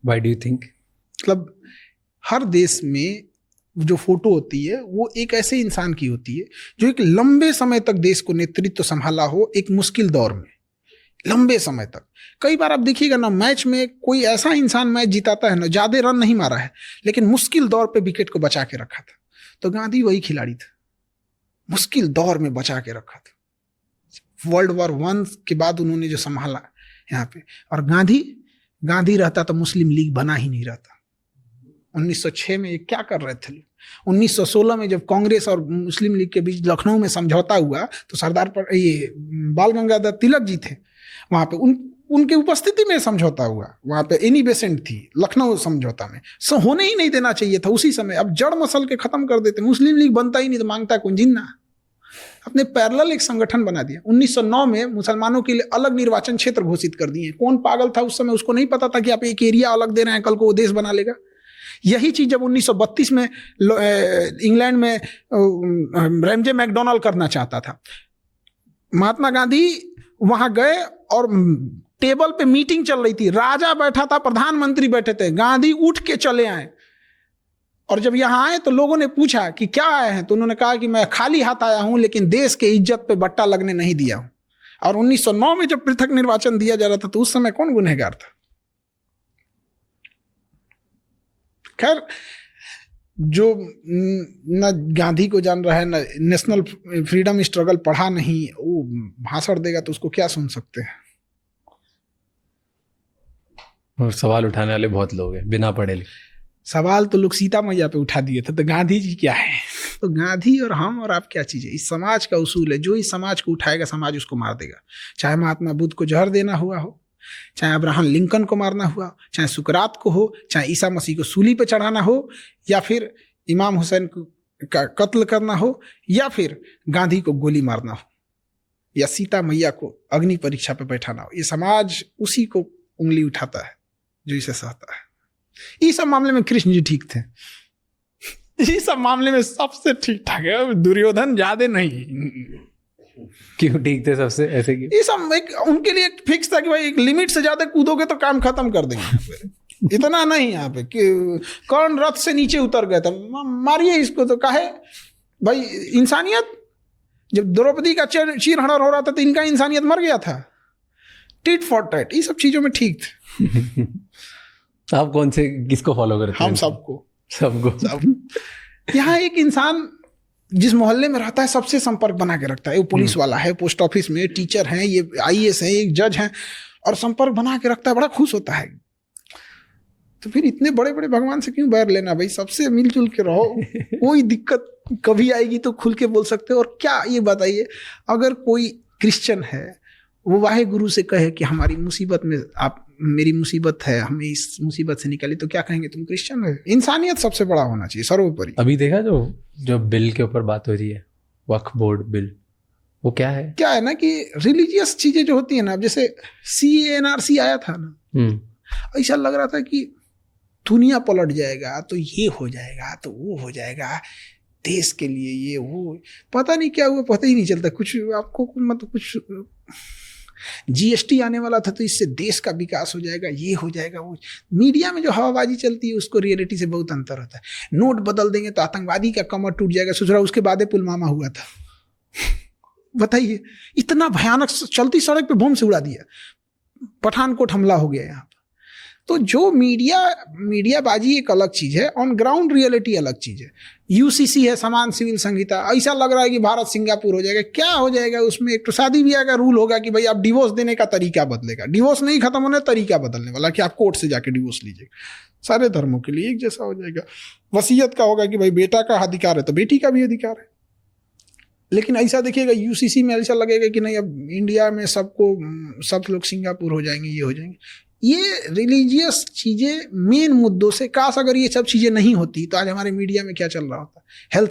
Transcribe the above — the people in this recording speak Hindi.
Why do you think? मतलब हर देश में जो फोटो होती है वो एक ऐसे इंसान की होती है जो एक लंबे समय तक देश को नेतृत्व संभाला हो, एक मुश्किल दौर में, लंबे समय तक। कई बार आप देखिएगा ना, मैच में कोई ऐसा इंसान मैच जिताता है ना, ज्यादा रन नहीं मारा है लेकिन मुश्किल दौर पे विकेट को बचा के रखा था, तो गांधी वही खिलाड़ी था, मुश्किल दौर में बचा के रखा था। वर्ल्ड वॉर 1 के बाद उन्होंने जो संभाला यहाँ पे, और गांधी रहता तो मुस्लिम लीग बना ही नहीं रहता। 1906 में ये क्या कर रहे थे लोग? 1916 में जब कांग्रेस और मुस्लिम लीग के बीच लखनऊ में समझौता हुआ तो सरदार पर ये बाल गंगाधर तिलक जी थे वहां पे, उनके उपस्थिति में समझौता हुआ। वहां पे एनी बेसेंट थी लखनऊ समझौता में, होने ही नहीं देना चाहिए था उसी समय। अब जड़ मसल के खत्म कर देते, मुस्लिम लीग बनता ही नहीं तो मांगता कौन जिन्ना। अपने पैरेलल एक संगठन बना दिया। 1909 में मुसलमानों के लिए अलग निर्वाचन क्षेत्र घोषित कर दिए। कौन पागल था उस समय, उसको नहीं पता था कि आप एक एरिया अलग दे रहे हैं, कल को वो देश बना लेगा। यही चीज जब 1932 में इंग्लैंड में रैमजे मैकडोनाल्ड करना चाहता था, महात्मा गांधी वहां गए और टेबल पे मीटिंग चल रही थी, राजा बैठा था, प्रधानमंत्री बैठे थे, गांधी उठ के चले आए। और जब यहां आए तो लोगों ने पूछा कि क्या आए हैं, तो उन्होंने कहा कि मैं खाली हाथ आया हूं लेकिन देश के इज्जत पे बट्टा लगने नहीं दिया हूं। और 1909 में जब पृथक निर्वाचन दिया जा रहा था तो उस समय कौन गुनहगार था? खैर, जो न गांधी को जान रहा है न नेशनल फ्रीडम स्ट्रगल पढ़ा नहीं, वो भाषण देगा तो उसको क्या सुन सकते हैं। और सवाल उठाने वाले बहुत लोग हैं बिना पढ़े लिखे। सवाल तो लोग सीता मैया पे उठा दिए थे, तो गांधी जी क्या है? तो गांधी और हम और आप क्या चीज है? इस समाज का उसूल है, जो इस समाज को उठाएगा समाज उसको मार देगा। चाहे महात्मा बुद्ध को जहर देना हुआ हो, चाहे अब्राहम लिंकन को मारना हुआ, चाहे सुकरात को हो, चाहे ईसा मसीह को सूली पे चढ़ाना हो, या फिर इमाम हुसैन का कत्ल करना हो, या फिर गांधी को गोली मारना हो, या सीता मैया को अग्नि परीक्षा पे बैठाना हो, ये समाज उसी को उंगली उठाता है जो इसे सहता है। इस सब मामले में कृष्ण जी ठीक थे, इस सब मामले में सबसे ठीक ठाक है, दुर्योधन ज्यादा नहीं। क्यों ठीक थे सबसे? ऐसे क्यों? ये सब एक उनके लिए फिक्स था कि भाई एक लिमिट से ज्यादा कूदोगे तो काम खत्म कर देंगे। इतना नहीं यहाँ पे कि कर्ण रथ से नीचे उतर गया था, मारिए इसको, तो काहे भाई इंसानियत। जब द्रौपदी का चीरहरण हो रहा था तो इनका इंसानियत मर गया था। टिट फॉर टैट, ये सब चीजों में ठीक थे। आप कौन से किसको फॉलो करते हैं? हम सबको सब। यहाँ एक इंसान जिस मोहल्ले में रहता है सबसे संपर्क बना के रखता है। वो पुलिस वाला है, पोस्ट ऑफिस में टीचर हैं, ये IAS है, एक जज हैं, और संपर्क बना के रखता है, बड़ा खुश होता है। तो फिर इतने बड़े बड़े भगवान से क्यों बैर लेना भाई? सबसे मिलजुल के रहो, कोई दिक्कत कभी आएगी तो खुल के बोल सकते हो। और क्या ये बताइए, अगर कोई क्रिश्चियन है वो वाहे गुरु से कहे कि हमारी मुसीबत में आप, मेरी मुसीबत है, हमें इस मुसीबत से निकाली, तो क्या कहेंगे? तुम क्रिश्चियन हो। इंसानियत सबसे बड़ा होना चाहिए, सर्वोपरि। अभी देखा जो बिल के ऊपर बात हो रही है, वक्फ बोर्ड बिल, वो क्या है ना कि रिलीजियस चीजें जो होती है ना, जैसे CANRC आया था ना, ऐसा लग रहा था कि दुनिया पलट जाएगा, तो ये हो जाएगा, तो वो हो जाएगा, देश के लिए ये वो, पता नहीं क्या हुआ, पता ही नहीं चलता कुछ आपको। मतलब कुछ GST आने वाला था तो इससे देश का विकास हो जाएगा, ये हो जाएगा, वो। मीडिया में जो हवाबाजी चलती है उसको रियलिटी से बहुत अंतर होता है। नोट बदल देंगे तो आतंकवादी का कमर टूट जाएगा, सोच रहा उसके बाद पुलवामा हुआ था। बताइए, इतना भयानक, चलती सड़क पे बम से उड़ा दिया, पठानकोट हमला हो गया यहाँ पर। तो जो मीडियाबाजी एक अलग चीज है, ऑन ग्राउंड रियलिटी अलग चीज है। UCC है, समान सिविल संहिता, ऐसा लग रहा है कि भारत सिंगापुर हो जाएगा। क्या हो जाएगा उसमें? एक तो शादी ब्याह का रूल होगा कि भाई आप डिवोर्स देने का तरीका बदलेगा, डिवोर्स नहीं खत्म होने, तरीका बदलने वाला कि आप कोर्ट से जाके डिवोर्स लीजिएगा। सारे धर्मों के लिए एक जैसा हो जाएगा। वसीयत का होगा कि भाई बेटा का अधिकार है तो बेटी का भी अधिकार है। लेकिन ऐसा देखिएगा UCC में ऐसा लगेगा कि नहीं, अब इंडिया में सब लोग सिंगापुर हो जाएंगे, ये हो जाएंगे। ये रिलीजियस चीजें मेन मुद्दों से, काश अगर ये सब चीजें नहीं होती तो आज हमारे मीडिया में क्या चल रहा होता। हेल्थ